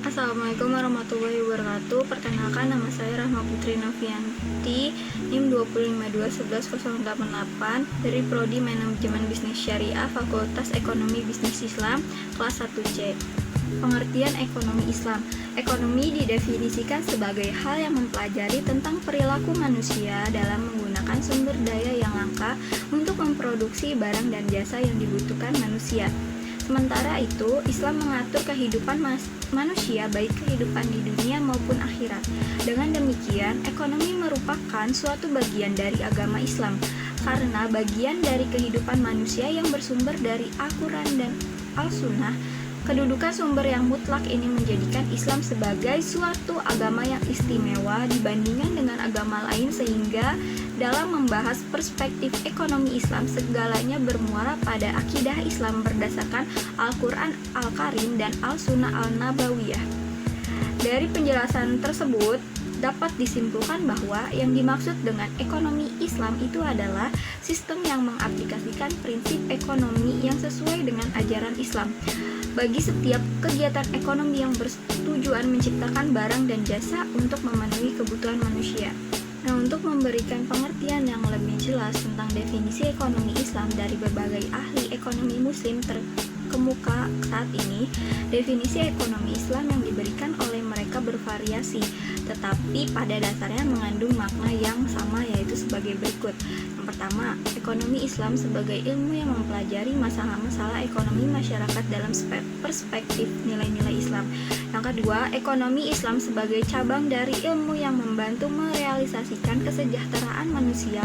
Assalamualaikum warahmatullahi wabarakatuh. Perkenalkan, nama saya Rahma Putri Novianti, NIM 252111088 dari Prodi Manajemen Bisnis Syariah, Fakultas Ekonomi Bisnis Islam, kelas 1C. Pengertian ekonomi Islam. Ekonomi didefinisikan sebagai hal yang mempelajari tentang perilaku manusia dalam menggunakan sumber daya yang langka untuk memproduksi barang dan jasa yang dibutuhkan manusia. Sementara itu, Islam mengatur kehidupan manusia, baik kehidupan di dunia maupun akhirat. Dengan demikian, ekonomi merupakan suatu bagian dari agama Islam, karena bagian dari kehidupan manusia yang bersumber dari Al-Quran dan Al-Sunnah. Kedudukan sumber yang mutlak ini menjadikan Islam sebagai suatu agama yang istimewa dibandingkan dengan agama lain, sehingga dalam membahas perspektif ekonomi Islam, segalanya bermuara pada akidah Islam berdasarkan Al-Quran Al-Karim dan Al-Sunnah Al-Nabawiyah. Dari penjelasan tersebut, dapat disimpulkan bahwa yang dimaksud dengan ekonomi Islam itu adalah sistem yang mengaplikasikan prinsip ekonomi yang sesuai dengan ajaran Islam bagi setiap kegiatan ekonomi yang bertujuan menciptakan barang dan jasa untuk memenuhi kebutuhan manusia. Nah, untuk memberikan pengertian yang lebih jelas tentang definisi ekonomi Islam dari berbagai ahli ekonomi muslim terkemuka saat ini, definisi ekonomi Islam yang diberikan oleh mereka bervariasi, tetapi pada dasarnya mengandung makna yang sama, yaitu sebagai berikut. Yang pertama, ekonomi Islam sebagai ilmu yang mempelajari masalah-masalah ekonomi masyarakat dalam perspektif nilai-nilai Islam. Yang kedua, ekonomi Islam sebagai cabang dari ilmu yang membantu merealisasikan kesejahteraan manusia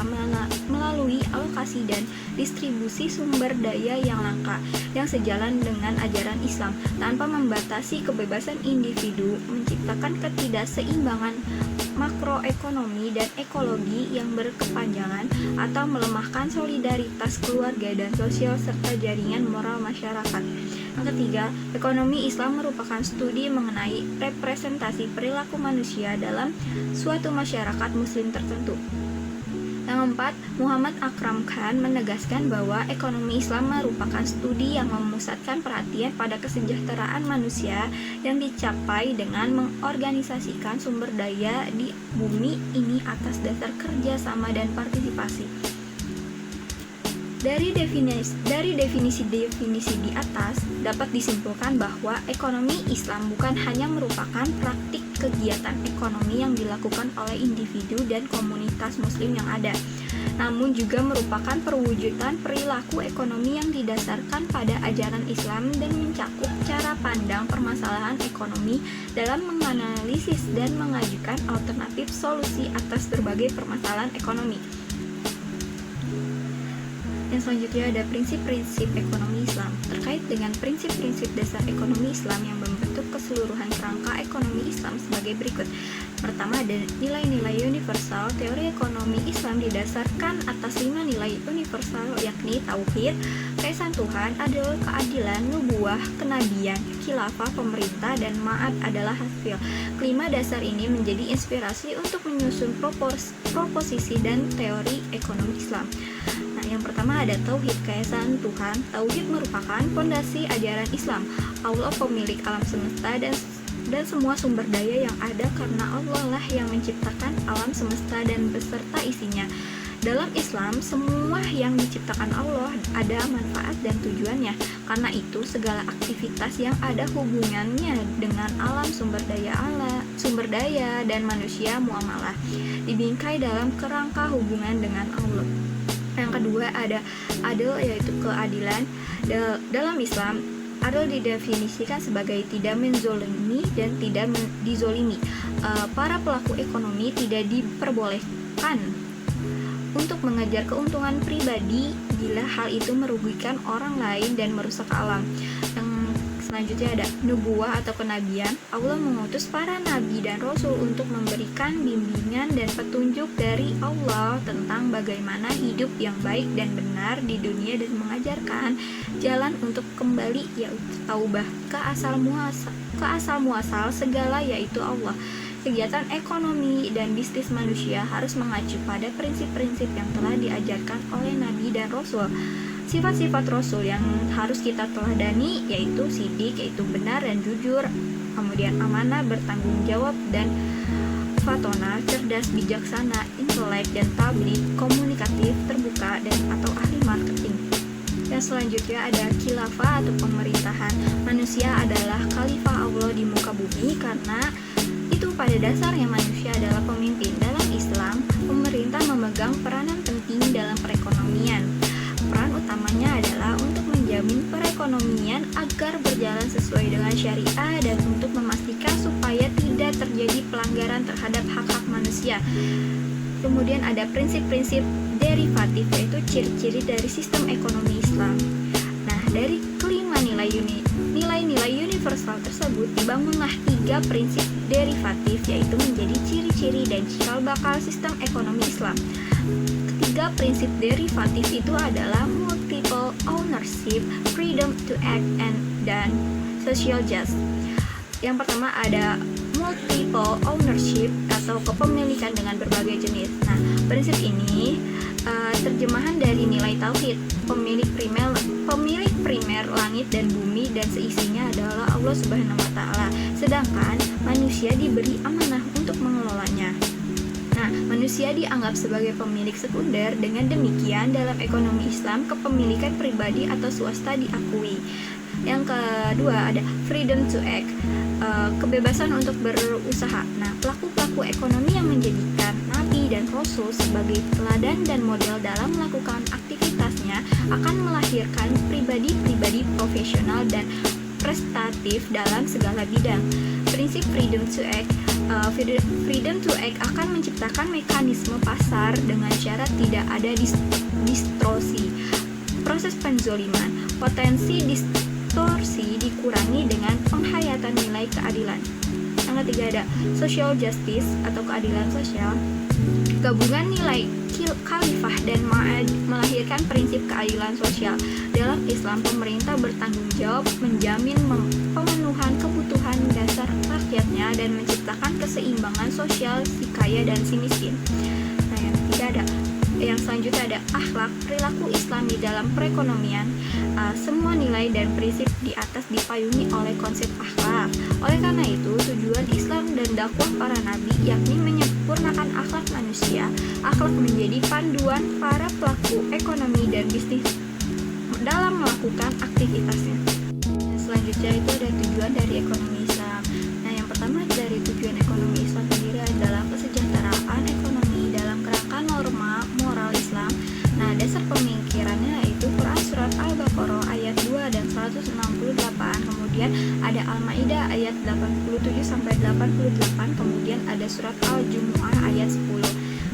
melalui alokasi dan distribusi sumber daya yang langka, yang sejalan dengan ajaran Islam, tanpa membatasi kebebasan individu, menciptakan ketidakseimbangan makroekonomi dan ekologi yang berkepanjangan, atau melemahkan solidaritas keluarga dan sosial serta jaringan moral masyarakat. Yang ketiga, ekonomi Islam merupakan studi mengenai representasi perilaku manusia dalam suatu masyarakat muslim tertentu. Yang keempat, Muhammad Akram Khan menegaskan bahwa ekonomi Islam merupakan studi yang memusatkan perhatian pada kesejahteraan manusia yang dicapai dengan mengorganisasikan sumber daya di bumi ini atas dasar kerjasama dan partisipasi. Dari definisi di atas, dapat disimpulkan bahwa ekonomi Islam bukan hanya merupakan praktik kegiatan ekonomi yang dilakukan oleh individu dan komunitas muslim yang ada, namun juga merupakan perwujudan perilaku ekonomi yang didasarkan pada ajaran Islam dan mencakup cara pandang permasalahan ekonomi dalam menganalisis dan mengajukan alternatif solusi atas berbagai permasalahan ekonomi. Yang selanjutnya ada prinsip-prinsip ekonomi Islam. Terkait dengan prinsip-prinsip dasar ekonomi Islam yang membentuk keseluruhan kerangka ekonomi Islam sebagai berikut. Pertama, ada nilai-nilai universal. Teori ekonomi Islam didasarkan atas 5 nilai universal, yakni tauhid, keesaan Tuhan, adalah keadilan, nubuwah, kenabian, khilafah, pemerintah, dan ma'ad adalah hasil. Kelima dasar ini menjadi inspirasi untuk menyusun proposisi dan teori ekonomi Islam. Yang pertama ada tauhid, keesaan Tuhan. Tauhid merupakan fondasi ajaran Islam. Allah pemilik alam semesta dan semua sumber daya yang ada, karena Allah lah yang menciptakan alam semesta dan beserta isinya. Dalam Islam, semua yang diciptakan Allah ada manfaat dan tujuannya. Karena itu, segala aktivitas yang ada hubungannya dengan alam sumber daya dan manusia muamalah dibingkai dalam kerangka hubungan dengan Allah. Yang kedua ada adil, yaitu keadilan. Dalam Islam, adil didefinisikan sebagai tidak menzolimi dan tidak dizolimi. Para pelaku ekonomi tidak diperbolehkan untuk mengejar keuntungan pribadi bila hal itu merugikan orang lain dan merusak alam. Yang selanjutnya ada nubuwah atau kenabian. Allah mengutus para nabi dan rasul untuk memberikan bimbingan dan petunjuk dari Allah tentang bagaimana hidup yang baik dan benar di dunia, dan mengajarkan jalan untuk kembali, yaitu taubah, ke asal muasal segala, yaitu Allah. Kegiatan ekonomi dan bisnis manusia harus mengacu pada prinsip-prinsip yang telah diajarkan oleh nabi dan rasul. Sifat-sifat Rasul yang harus kita teladani yaitu sidik, yaitu benar dan jujur, kemudian amanah, bertanggung jawab, dan fatona, cerdas, bijaksana, intelek, dan tablik, komunikatif, terbuka, dan atau ahli marketing. Yang selanjutnya ada khilafah atau pemerintahan. Manusia adalah khalifah Allah di muka bumi karena itu pada dasarnya manusia adalah pemimpin. Dalam Islam, pemerintah memegang peranan penting dalam perekonomian. Peran utamanya adalah untuk menjamin perekonomian agar berjalan sesuai dengan syariah dan untuk memastikan supaya tidak terjadi pelanggaran terhadap hak-hak manusia. Kemudian ada prinsip-prinsip derivatif, yaitu ciri-ciri dari sistem ekonomi Islam. Nah, dari kelima nilai-nilai universal tersebut dibangunlah 3 prinsip derivatif, yaitu menjadi ciri-ciri dan cikal bakal sistem ekonomi Islam. Ketiga prinsip derivatif itu adalah multiple ownership, freedom to act, dan social justice. Yang pertama ada multiple ownership atau kepemilikan dengan berbagai jenis. Nah, prinsip ini terjemahan dari nilai tauhid. Pemilik primer langit dan bumi dan seisinya adalah Allah Subhanahu wa taala. Sedangkan manusia diberi amanah untuk mengelolanya. Nah, manusia dianggap sebagai pemilik sekunder. Dengan demikian, dalam ekonomi Islam, kepemilikan pribadi atau swasta diakui. Yang kedua ada freedom to act, kebebasan untuk berusaha. Nah, pelaku-pelaku ekonomi yang menjadikan Nabi dan Rasul sebagai teladan dan model dalam melakukan aktivitasnya akan melahirkan pribadi-pribadi profesional dan prestatif dalam segala bidang. Prinsip freedom to act akan menciptakan mekanisme pasar dengan syarat tidak ada distorsi. Proses penzoliman, potensi distorsi dikurangi dengan penghayatan nilai keadilan. Yang ketiga ada social justice atau keadilan sosial. Gabungan nilai khalifah dan melahirkan prinsip keadilan sosial. Dalam Islam, pemerintah bertanggung jawab menjamin pemenuhan kebutuhan dasar rakyatnya dan menciptakan keseimbangan sosial si kaya dan si miskin. Nah, yang selanjutnya ada akhlak, perilaku Islami dalam perekonomian. Semua nilai dan prinsip di atas dipayungi oleh konsep akhlak. Oleh karena itu, tujuan Islam dan dakwah para nabi yakni menyempurnakan akhlak manusia. Akhlak menjadi panduan para pelaku ekonomi dan bisnis dalam melakukan aktivitasnya. Selanjutnya itu ada tujuan dari ekonomi Islam. Nah, yang pertama dari tujuan ekonomi Islam sendiri adalah kesejahteraan ekonomi dalam kerangka norma moral Islam. Nah, dasar pemikirannya yaitu Quran surat Al-Baqarah ayat 2 dan 168. Kemudian ada Al-Maidah ayat 87 sampai 88. Kemudian ada surat Al-Jumu'ah ayat 10.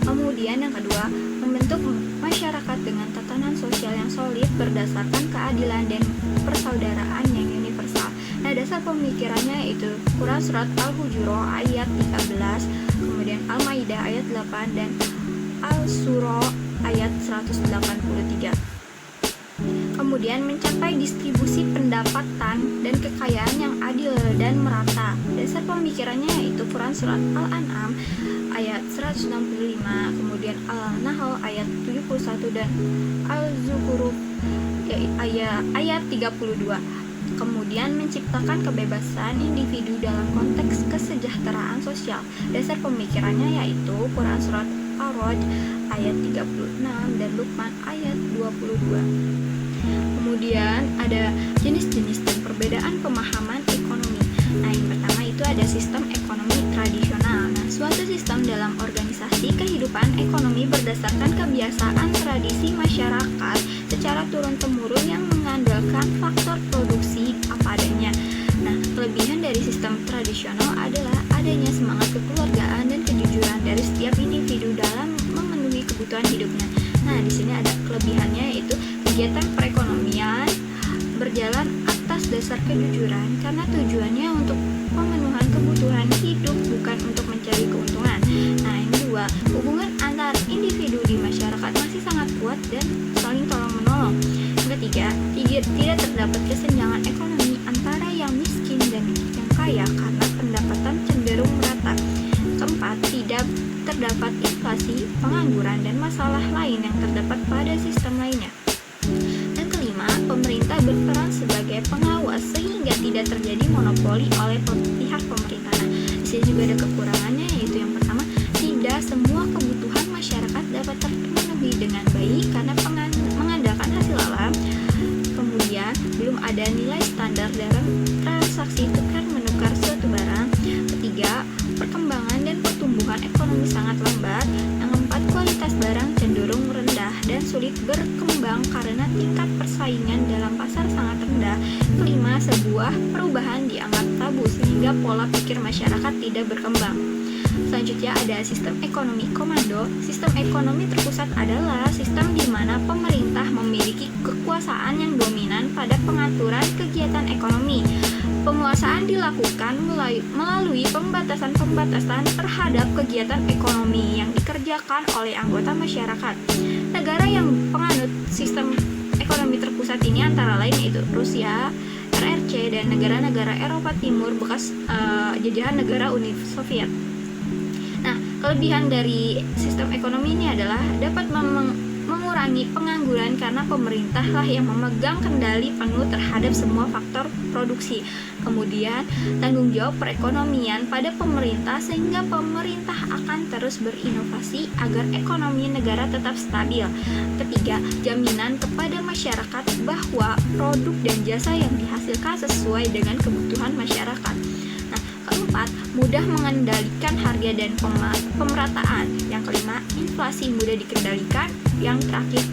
Kemudian yang kedua, membentuk masyarakat dengan tatanan sosial yang solid berdasarkan keadilan dan persaudaraan yang universal. Nah, dasar pemikirannya yaitu Quran surat Al-Hujurat ayat 13, kemudian Al-Maidah ayat 8 dan Al-Surah ayat 183. Kemudian mencapai distribusi pendapatan dan kekayaan yang adil dan merata. Dasar pemikirannya yaitu Quran surat Al-An'am ayat 165, kemudian Al-Nahl ayat 71 dan Al-Zukhruf ayat 32. Kemudian menciptakan kebebasan individu dalam konteks kesejahteraan sosial. Dasar pemikirannya yaitu Quran surat Ar-Ra'd ayat 36 dan Luqman ayat 22. Kemudian ada jenis-jenis dan perbedaan pemahaman ekonomi. Nah, yang pertama itu ada sistem ekonomi tradisional. Nah, suatu sistem dalam organisasi kehidupan ekonomi berdasarkan kebiasaan tradisi masyarakat secara turun-temurun yang mengandalkan faktor produksi apa adanya. Nah, kelebihan dari sistem tradisional adalah adanya semangat kekeluargaan dan kejujuran dari setiap individu dalam memenuhi kebutuhan hidupnya. Nah, di sini ada kelebihannya yaitu kegiatan perekonomian berjalan atas dasar kejujuran karena tujuannya untuk pemenuhan kebutuhan hidup bukan untuk mencari keuntungan. Nah, yang kedua, hubungan antar individu di masyarakat masih sangat kuat dan saling tolong-menolong. Yang ketiga, tidak terdapat kesenjangan ekonomi antara yang miskin dan yang kaya karena pendapatan cenderung merata. Keempat, tidak terdapat inflasi, pengangguran, dan masalah lain yang terdapat pada sistem lainnya. Dan berperan sebagai pengawas sehingga tidak terjadi monopoli oleh pihak pemerintah. Nah, di sini juga ada kekurangannya, yaitu yang pertama, tidak semua kebutuhan masyarakat dapat terpenuhi dengan baik karena mengandalkan hasil alam. Kemudian, belum ada nilai standar dalam transaksi tukar menukar suatu barang. Ketiga, perkembangan dan pertumbuhan ekonomi sangat lambat. Yang keempat, kualitas barang cenderung rendah dan sulit berkembang karena tingkat persaingan dalam pasar sangat rendah. Kelima, sebuah perubahan dianggap tabu sehingga pola pikir masyarakat tidak berkembang. Selanjutnya ada sistem ekonomi komando. Sistem ekonomi terpusat adalah sistem di mana pemerintah memiliki kekuasaan yang dominan pada pengaturan kegiatan ekonomi. Penguasaan dilakukan melalui pembatasan-pembatasan terhadap kegiatan ekonomi yang dikerjakan oleh anggota masyarakat. Negara yang penganut sistem ekonomi terpusat ini antara lain yaitu Rusia, RRC, dan negara-negara Eropa Timur bekas jajahan negara Uni Soviet. Nah, kelebihan dari sistem ekonomi ini adalah dapat mengurangi pengangguran karena pemerintahlah yang memegang kendali penuh terhadap semua faktor produksi. Kemudian, tanggung jawab perekonomian pada pemerintah sehingga pemerintah akan terus berinovasi agar ekonomi negara tetap stabil. Ketiga, jaminan kepada masyarakat bahwa produk dan jasa yang dihasilkan sesuai dengan kebutuhan masyarakat. Keempat, mudah mengendalikan harga dan pemerataan. Yang kelima, inflasi mudah dikendalikan. Yang terakhir,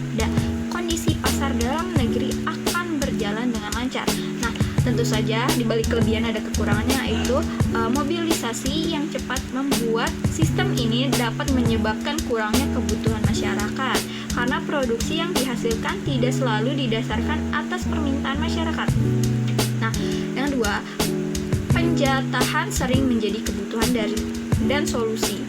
kondisi pasar dalam negeri akan berjalan dengan lancar. Nah, tentu saja di balik kelebihan ada kekurangannya, yaitu mobilisasi yang cepat membuat sistem ini dapat menyebabkan kurangnya kebutuhan masyarakat karena produksi yang dihasilkan tidak selalu didasarkan atas permintaan masyarakat. Nah, yang kedua, penjatahan sering menjadi kebutuhan dan solusi.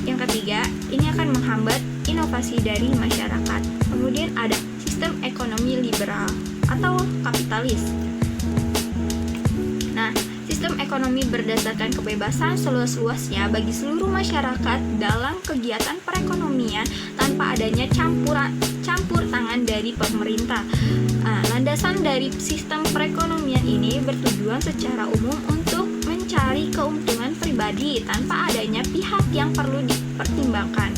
Yang ketiga, ini akan menghambat inovasi dari masyarakat. Kemudian ada sistem ekonomi liberal atau kapitalis. Nah, sistem ekonomi berdasarkan kebebasan seluas-luasnya bagi seluruh masyarakat dalam kegiatan perekonomian tanpa adanya campur tangan dari pemerintah. Landasan dari sistem perekonomian ini bertujuan secara umum untuk mencari keuntungan pribadi tanpa adanya pihak yang perlu dipertimbangkan.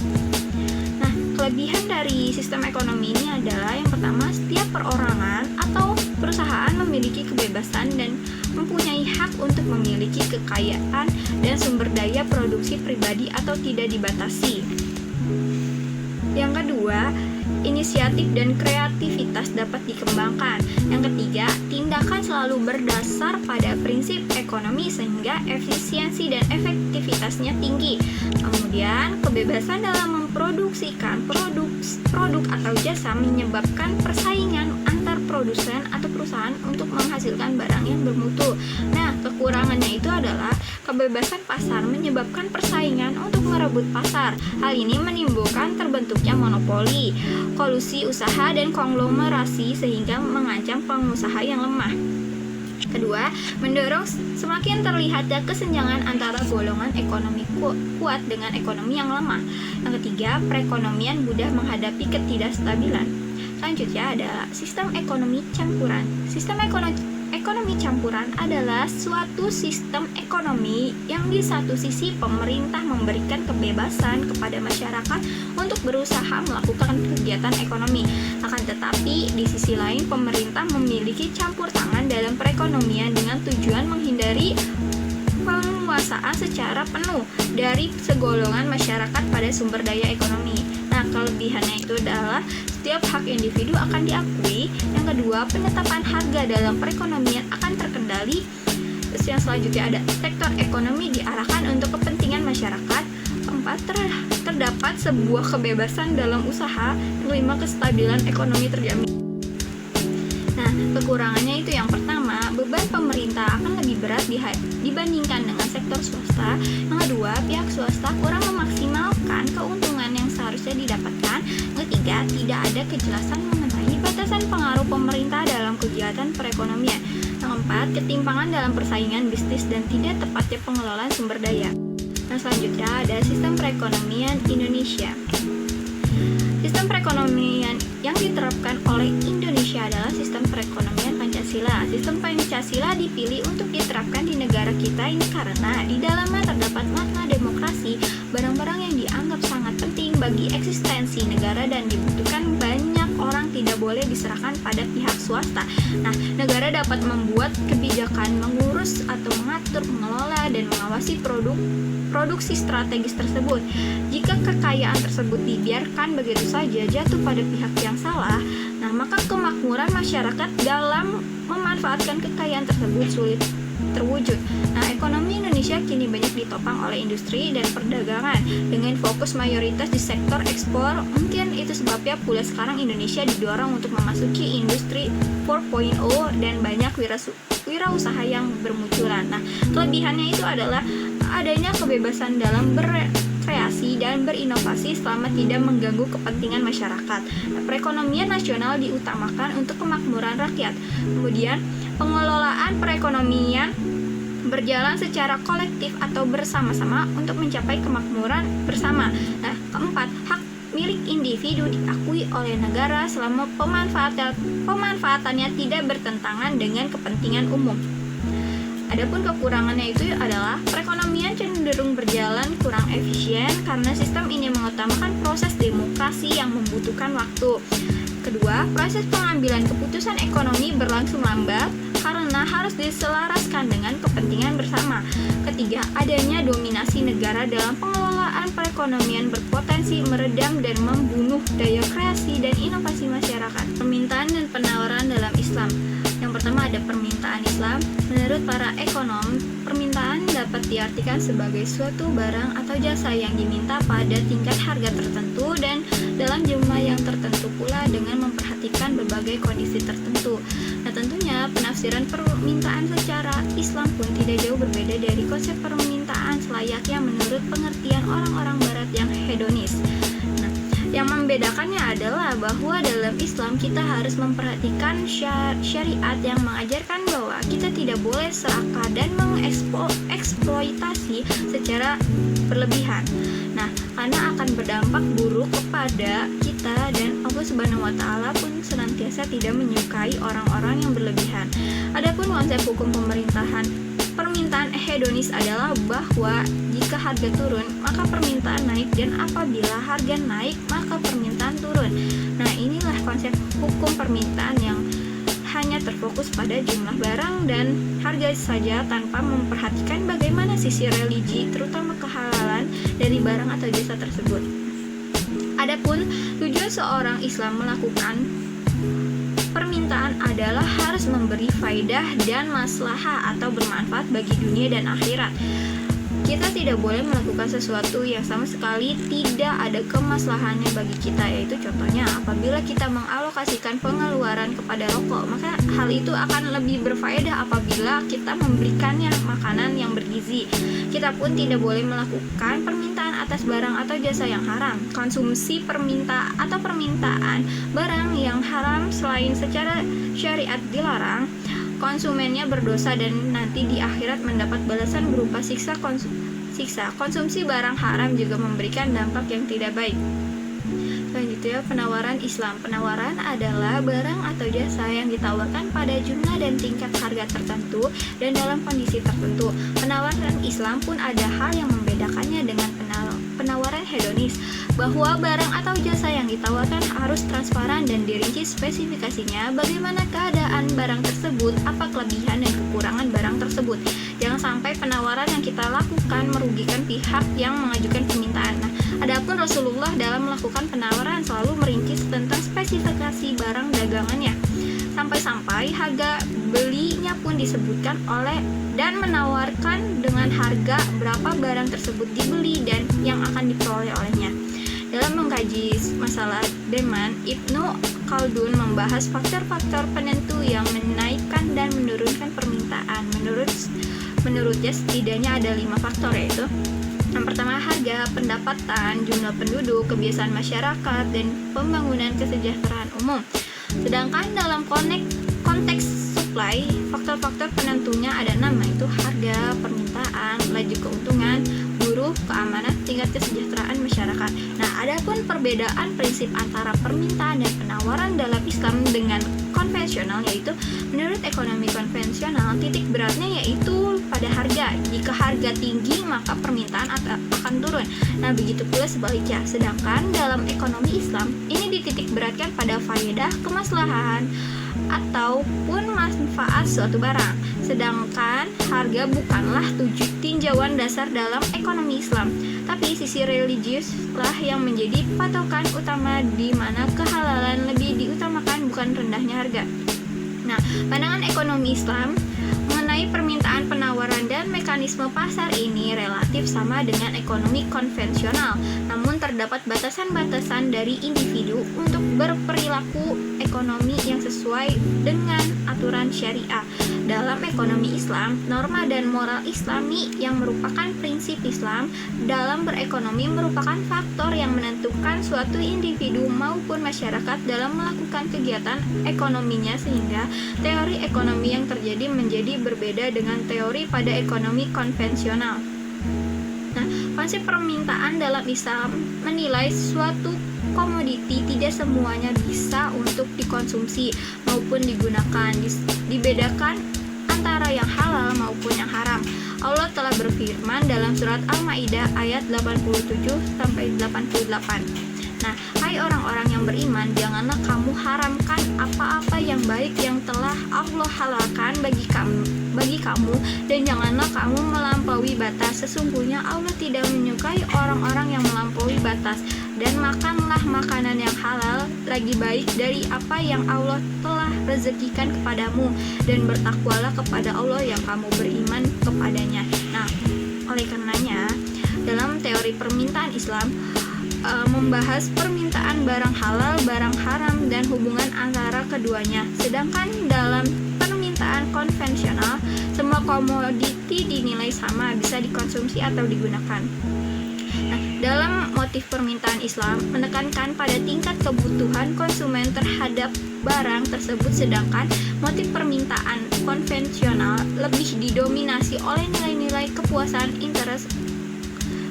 Nah, kelebihan dari sistem ekonomi ini adalah yang pertama, setiap perorangan atau perusahaan memiliki kebebasan dan mempunyai hak untuk memiliki kekayaan dan sumber daya produksi pribadi atau tidak dibatasi. Yang kedua, inisiatif dan kreativitas dapat dikembangkan. Yang ketiga, tindakan selalu berdasar pada prinsip ekonomi sehingga efisiensi dan efektivitasnya tinggi. Kemudian, kebebasan dalam memproduksikan produk atau jasa menyebabkan persaingan antar produsen atau perusahaan untuk menghasilkan barang yang bermutu. Nah, kekurangannya itu adalah kebebasan pasar menyebabkan persaingan untuk merebut pasar. Hal ini menimbulkan terbentuknya monopoli, kolusi usaha dan konglomerasi sehingga mengancam pengusaha yang lemah. Kedua, mendorong semakin terlihatnya kesenjangan antara golongan ekonomi kuat dengan ekonomi yang lemah. Yang ketiga, perekonomian mudah menghadapi ketidakstabilan. Selanjutnya adalah sistem ekonomi campuran. Sistem ekonomi campuran adalah suatu sistem ekonomi yang di satu sisi pemerintah memberikan kebebasan kepada masyarakat untuk berusaha melakukan kegiatan ekonomi. Akan tetapi, di sisi lain pemerintah memiliki campur tangan dalam perekonomian dengan tujuan menghindari penguasaan secara penuh dari segolongan masyarakat pada sumber daya ekonomi. Nah, kelebihannya itu adalah setiap hak individu akan diakui. Yang kedua, penetapan harga dalam perekonomian akan terkendali. Terus yang selanjutnya ada sektor ekonomi diarahkan untuk kepentingan masyarakat. Keempat, terdapat sebuah kebebasan dalam usaha. Kelima, kestabilan ekonomi terjamin. Nah, kekurangannya itu yang pertama, beban pemerintah akan lebih berat dibandingkan dengan sektor swasta. Yang kedua, pihak swasta kurang memaksimalkan keuntungan yang seharusnya didapatkan. Yang ketiga, tidak ada kejelasan mengenai batasan pengaruh pemerintah dalam kegiatan perekonomian. Yang keempat, ketimpangan dalam persaingan bisnis dan tidak tepatnya pengelolaan sumber daya. Nah, selanjutnya ada sistem perekonomian Indonesia. Sistem perekonomian yang yang diterapkan oleh Indonesia adalah sistem perekonomian Pancasila. Sistem Pancasila dipilih untuk diterapkan di negara kita ini karena di dalamnya terdapat makna demokrasi, barang-barang yang dianggap sangat penting bagi eksistensi negara dan dibutuhkan banyak orang tidak boleh diserahkan pada pihak swasta. Nah, negara dapat membuat kebijakan, mengurus atau mengatur, mengelola, dan mengawasi produksi strategis tersebut. Jika kekayaan tersebut dibiarkan begitu saja jatuh pada pihak yang salah, nah maka kemakmuran masyarakat dalam memanfaatkan kekayaan tersebut sulit terwujud. Nah, ekonomi Indonesia kini banyak ditopang oleh industri dan perdagangan dengan fokus mayoritas di sektor ekspor. Mungkin itu sebabnya pula sekarang Indonesia didorong untuk memasuki industri 4.0 dan banyak wirausaha yang bermunculan. Nah, kelebihannya itu adalah adanya kebebasan dalam berkreasi dan berinovasi selama tidak mengganggu kepentingan masyarakat. Nah, perekonomian nasional diutamakan untuk kemakmuran rakyat. Kemudian, pengelolaan perekonomian berjalan secara kolektif atau bersama-sama untuk mencapai kemakmuran bersama. Nah, keempat, hak milik individu diakui oleh negara selama pemanfaatannya tidak bertentangan dengan kepentingan umum. Adapun kekurangannya itu adalah perekonomian cenderung berjalan kurang efisien karena sistem ini mengutamakan proses demokrasi yang membutuhkan waktu. Kedua, proses pengambilan keputusan ekonomi berlangsung lambat karena harus diselaraskan dengan kepentingan bersama. Ketiga, adanya dominasi negara dalam pengelolaan perekonomian berpotensi meredam dan membunuh daya kreasi dan inovasi masyarakat. Permintaan dan penawaran dalam Islam. Yang pertama ada permintaan Islam. Menurut para ekonom, permintaan dapat diartikan sebagai suatu barang atau jasa yang diminta pada tingkat harga tertentu dan dalam jumlah yang tertentu pula dengan memperhatikan berbagai kondisi tertentu. Nah, tentunya penafsiran permintaan secara Islam pun tidak jauh berbeda dari konsep permintaan selayaknya menurut pengertian orang-orang barat yang hedonis. Nah, yang membedakannya adalah bahwa dalam Islam kita harus memperhatikan syariat yang mengajarkan bahwa kita tidak boleh serakah dan mengeksploitasi secara berlebihan. Nah, karena akan berdampak buruk kepada kita dan Allah Subhanahu wa taala pun senantiasa tidak menyukai orang-orang yang berlebihan. Adapun konsep hukum permintaan hedonis adalah bahwa jika harga turun, maka permintaan naik dan apabila harga naik, maka permintaan turun. Nah, inilah konsep hukum permintaan yang hanya terfokus pada jumlah barang dan harga saja tanpa memperhatikan bagaimana sisi religi, terutama kehalalan dari barang atau jasa tersebut. Adapun tujuan seorang Islam melakukan permintaan adalah harus memberi faedah dan maslahah atau bermanfaat bagi dunia dan akhirat. Kita tidak boleh melakukan sesuatu yang sama sekali tidak ada kemaslahannya bagi kita, yaitu contohnya apabila kita mengalokasikan pengeluaran kepada rokok, maka hal itu akan lebih berfaedah apabila kita memberikannya makanan yang bergizi. Kita pun tidak boleh melakukan permintaan atas barang atau jasa yang haram. Konsumsi permintaan barang yang haram selain secara syariat dilarang, konsumennya berdosa dan nanti di akhirat mendapat balasan berupa siksa. Konsumsi barang haram juga memberikan dampak yang tidak baik. Selanjutnya, penawaran Islam. Penawaran adalah barang atau jasa yang ditawarkan pada jumlah dan tingkat harga tertentu dan dalam kondisi tertentu. Penawaran Islam pun ada hal yang membedakannya dengan penawaran hedonis, bahwa barang atau jasa yang ditawarkan harus transparan dan dirinci spesifikasinya, bagaimana keadaan barang tersebut, apa kelebihan dan kekurangan barang tersebut. Jangan sampai penawaran yang kita lakukan merugikan pihak yang mengajukan permintaan. Nah, adapun Rasulullah dalam melakukan penawaran selalu merinci tentang spesifikasi barang dagangannya, sampai-sampai harga belinya pun disebutkan dan menawarkan dengan harga berapa barang tersebut dibeli dan yang akan diperoleh olehnya. Dalam mengkaji masalah demand, Ibnu Khaldun membahas faktor-faktor penentu yang menaikkan dan menurunkan permintaan. Menurutnya setidaknya ada 5 faktor, yaitu yang pertama harga, pendapatan, jumlah penduduk, kebiasaan masyarakat, dan pembangunan kesejahteraan umum. Sedangkan dalam konteks supply, faktor-faktor penentunya ada 6, yaitu harga, permintaan, laju keuntungan, buruh, mutu, keamanan, tingkat kesejahteraan masyarakat. Nah, adapun perbedaan prinsip antara permintaan dan penawaran dalam Islam dengan konvensional, yaitu menurut ekonomi konvensional titik beratnya yaitu pada harga. Jika harga tinggi maka permintaan akan turun. Nah, begitu pula sebaliknya. Sedangkan dalam ekonomi Islam ini dititik beratkan pada faedah, kemaslahan ataupun manfaat suatu barang. Sedangkan harga bukanlah tinjauan dasar dalam ekonomi Islam, tapi sisi religiuslah yang menjadi patokan utama, di mana kehalalan lebih diutamakan bukan rendahnya harga. Nah, pandangan ekonomi Islam mengenai permintaan, penawaran, dan mekanisme pasar ini relatif sama dengan ekonomi konvensional. Namun terdapat batasan-batasan dari individu untuk berperilaku ekonomi yang sesuai dengan aturan syariah. Dalam ekonomi Islam, norma dan moral Islami yang merupakan prinsip Islam dalam berekonomi merupakan faktor yang menentukan suatu individu maupun masyarakat dalam melakukan kegiatan ekonominya, sehingga teori ekonomi yang terjadi menjadi berbeda dengan teori pada ekonomi konvensional. Nah, konsep permintaan dalam Islam menilai suatu komoditi tidak semuanya bisa untuk dikonsumsi maupun digunakan, dibedakan antara yang halal maupun yang haram. Allah telah berfirman dalam surat Al-Maidah ayat 87-88. Nah, hai orang-orang yang beriman, janganlah kamu haramkan apa-apa yang baik yang telah Allah halalkan bagi kamu, dan janganlah kamu melampaui batas. Sesungguhnya Allah tidak menyukai orang-orang yang melampaui batas. Dan makanlah makanan yang halal lagi baik dari apa yang Allah telah rezekikan kepadamu, dan bertakwalah kepada Allah yang kamu beriman kepadanya. Nah, oleh karenanya dalam teori permintaan Islam membahas permintaan barang halal, barang haram, dan hubungan antara keduanya. Sedangkan dalam permintaan konvensional, semua komoditi dinilai sama, bisa dikonsumsi atau digunakan. Nah, dalam motif permintaan Islam menekankan pada tingkat kebutuhan konsumen terhadap barang tersebut, sedangkan motif permintaan konvensional lebih didominasi oleh nilai-nilai kepuasan interest.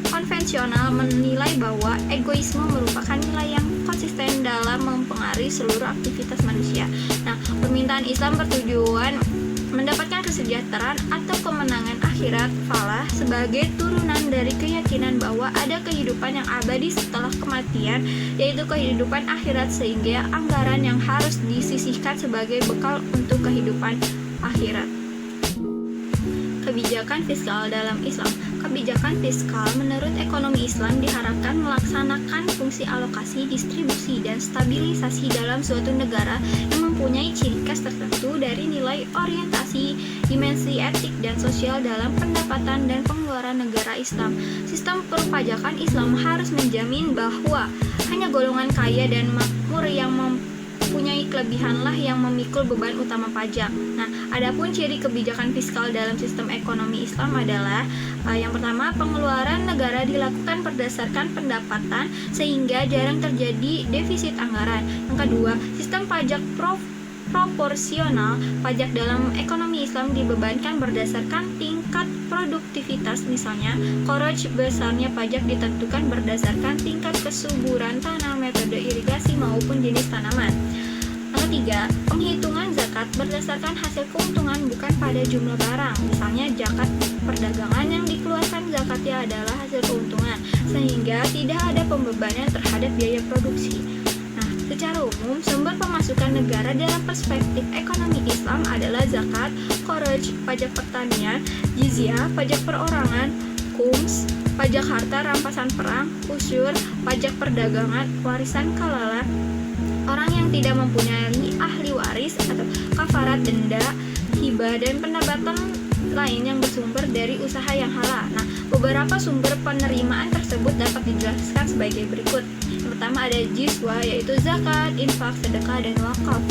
Konvensional menilai bahwa egoisme merupakan nilai yang konsisten dalam mempengaruhi seluruh aktivitas manusia. Nah, permintaan Islam bertujuan mendapatkan kesejahteraan atau kemenangan akhirat falah sebagai turunan dari keyakinan bahwa ada kehidupan yang abadi setelah kematian, yaitu kehidupan akhirat, sehingga anggaran yang harus disisihkan sebagai bekal untuk kehidupan akhirat. Kebijakan fiskal dalam Islam. Kebijakan fiskal menurut ekonomi Islam diharapkan melaksanakan fungsi alokasi, distribusi, dan stabilisasi dalam suatu negara yang mempunyai ciri khas tertentu dari nilai orientasi, dimensi etik dan sosial dalam pendapatan dan pengeluaran negara Islam. Sistem perpajakan Islam harus menjamin bahwa hanya golongan kaya dan makmur yang mempunyai kelebihanlah yang memikul beban utama pajak. Nah, adapun ciri kebijakan fiskal dalam sistem ekonomi Islam adalah yang pertama, pengeluaran negara dilakukan berdasarkan pendapatan sehingga jarang terjadi defisit anggaran. Yang kedua, sistem pajak proporsional. Pajak dalam ekonomi Islam dibebankan berdasarkan tingkat produktivitas. Misalnya, kharaj besarnya pajak ditentukan berdasarkan tingkat kesuburan tanah, metode irigasi maupun jenis tanaman. Yang ketiga, penghitungan zakat berdasarkan hasil keuntungan bukan pada jumlah barang. Misalnya, zakat perdagangan yang dikeluarkan zakatnya adalah hasil keuntungan, sehingga tidak ada pembebanan terhadap biaya produksi. Nah, secara umum, sumber pemasukan negara dalam perspektif ekonomi Islam adalah zakat, kharaj, pajak pertanian, jizyah, pajak perorangan, khums, pajak harta rampasan perang, usyur, pajak perdagangan, warisan kalalah, orang yang tidak mempunyai ahli waris, atau kafarat, denda, hibah, dan pendapatan lain yang bersumber dari usaha yang halal. Nah, beberapa sumber penerimaan tersebut dapat dijelaskan sebagai berikut. Yang pertama ada jizwa, yaitu zakat, infak, sedekah, dan wakaf.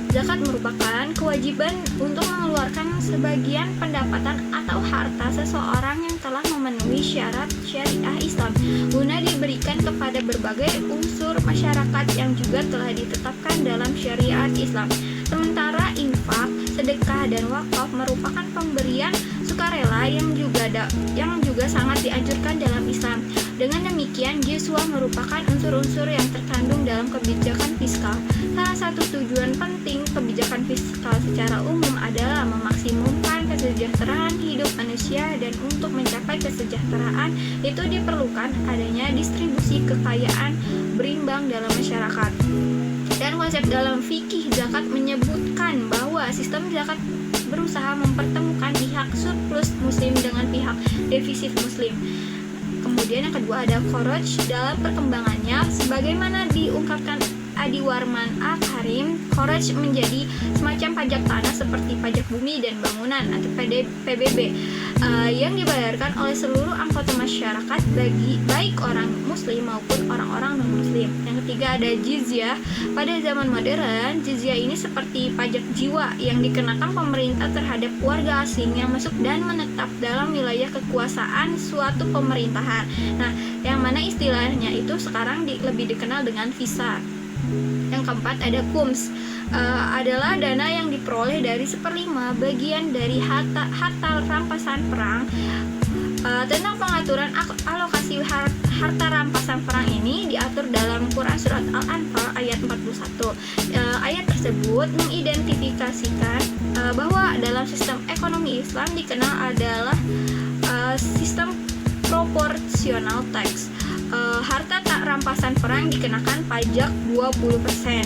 Zakat merupakan kewajiban untuk mengeluarkan sebagian pendapatan atau harta seseorang yang telah memenuhi syarat syariah Islam guna diberikan kepada berbagai unsur masyarakat yang juga telah ditetapkan dalam syariat Islam. Sementara infak, sedekah, dan wakaf merupakan pemberian sukarela yang juga sangat dianjurkan dalam Islam. Dengan demikian, Jesua merupakan unsur-unsur yang terkandung dalam kebijakan fiskal. Salah satu tujuan penting kebijakan fiskal secara umum adalah memaksimumkan kesejahteraan hidup manusia, dan untuk mencapai kesejahteraan itu diperlukan adanya distribusi kekayaan berimbang dalam masyarakat. Dan konsep dalam fikih zakat menyebutkan bahwa sistem zakat berusaha mempertemukan pihak surplus muslim dengan pihak defisit muslim. Kemudian yang kedua ada kharaj. Dalam perkembangannya, sebagaimana diungkapkan Adi Warman Al-Karim, kharaj menjadi semacam pajak tanah seperti pajak bumi dan bangunan atau PBB yang dibayarkan oleh seluruh anggota masyarakat, baik orang muslim maupun orang-orang non-muslim. Yang ketiga ada jizyah. Pada zaman modern, jizyah ini seperti pajak jiwa yang dikenakan pemerintah terhadap warga asing yang masuk dan menetap dalam wilayah kekuasaan suatu pemerintahan. Nah, yang mana istilahnya itu sekarang lebih dikenal dengan visa. Yang keempat ada khums, adalah dana yang diperoleh dari 1/5 bagian dari harta rampasan perang. Tentang pengaturan alokasi harta rampasan perang ini diatur dalam Quran Surat Al-Anfal ayat 41. Ayat tersebut mengidentifikasikan bahwa dalam sistem ekonomi Islam dikenal adalah sistem proportional tax. Harta rampasan perang dikenakan pajak 20%.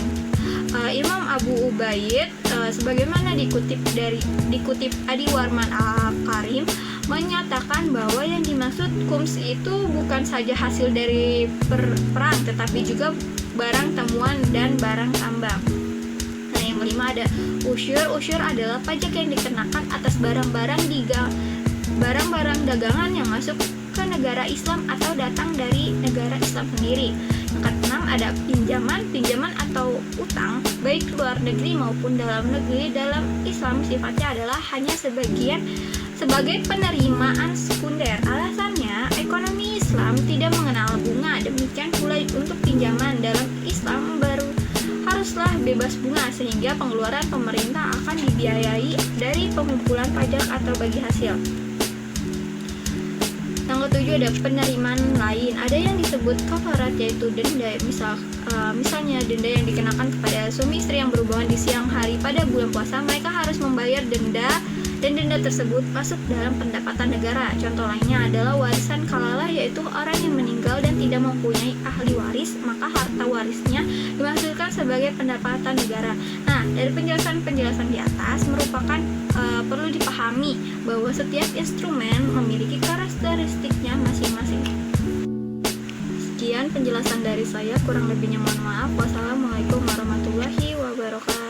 Imam Abu Ubaid sebagaimana dikutip Adi Warman Al-Karim menyatakan bahwa yang dimaksud khums itu bukan saja hasil dari perang, tetapi juga barang temuan dan barang tambang. Nah, yang kelima ada usyur. Usyur adalah pajak yang dikenakan atas barang-barang dagangan yang masuk ke negara Islam atau datang dari negara Islam sendiri. Yang keenam ada pinjaman atau utang baik luar negeri maupun dalam negeri. Dalam Islam sifatnya adalah hanya sebagai penerimaan sekunder. Alasannya, ekonomi Islam tidak mengenal bunga. Demikian pula untuk pinjaman dalam Islam haruslah bebas bunga, sehingga pengeluaran pemerintah akan dibiayai dari pengumpulan pajak atau bagi hasil. Yang ketujuh ada penerimaan lain. Ada yang disebut kafarat, yaitu denda. Misalnya denda yang dikenakan kepada suami istri yang berhubungan di siang hari pada bulan puasa, mereka harus membayar denda, dan denda tersebut masuk dalam pendapatan negara. Contoh lainnya adalah warisan kalalah, yaitu orang yang meninggal dan tidak mempunyai ahli waris, maka harta warisnya dimaksudkan sebagai pendapatan negara. Nah, dari penjelasan di atas merupakan perlu dipahami bahwa setiap instrumen memiliki karakteristiknya masing-masing. Sekian penjelasan dari saya, kurang lebihnya mohon maaf. Wassalamualaikum warahmatullahi wabarakatuh.